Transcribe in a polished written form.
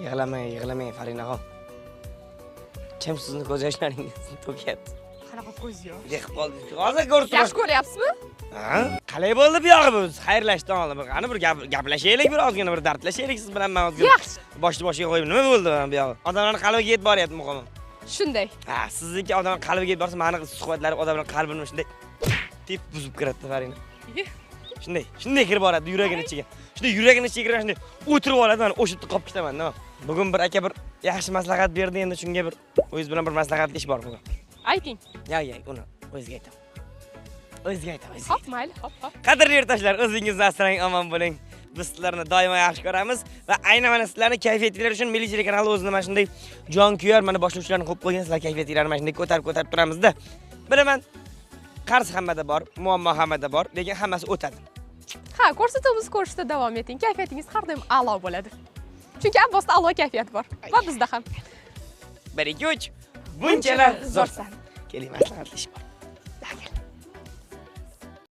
Yig'lamang, Farinaxon. Kim sizni ko'z yoshlaringizni to'kyapti? Qanaqa ko'z yo'q? Yiqib qoldingiz. Hozir ko'rsiz. Yaxshi ko'ryapsizmi? Ha? Qalay bo'ldi bu yog'i bu? Xayrlashdan oldin qani bir gaplashaylik, bir ozgina bir dardlashaylik siz bilan men ozgina. Yaxshi. Boshga qo'yib nima bo'ldi bu yog'i? Odamlarning qalbiga yetib boryapti muqimi. Shunday. Ha, sizniki odamning qalbiga yetib borsa, meni suhbatlari odamning qalbini shunday tep buzib kiradi, Farina. Shunday kirib boradi yuragining ichiga. Shunday yuragining ichiga kirib shunday o'tirib oladi, men o'sha yerda qolib ketaman, nima? Bugun bir aka bir yaxshi maslahat berdi, endi shunga bir o'zingiz bilan bir maslahatlash bor bugun. Ayting. Yo'q, uni o'ziga aytaman. O'ziga aytaman. Hop, mayli, hop. Qadrli yurtdoshlar, o'zingizni asrang, omon bo'ling. Biz sizlarni doimo yaxshi ko'ramiz va aynan mana sizlarning kayfiyatingiz uchun Milliy telekanali o'zini mana shunday jonkuyar, mana boshlovchilarni qo'yib qo'ygan, sizlar kayfiyatingizni mana shunday ko'tarib turamizda. Bilaman, qarz hammada bor, muammo hammada bor, lekin hammasi o'tadi. Ha, ko'rsatuvimiz ko'rishda davom eting. Kayfiyatingiz har doim a'lo bo'ladi. Chunki Abbosda a'lo kayfiyat bor va bizda ham. 1 2 3 bunchalar zo'rsan. Keling, maslahatlashib bor.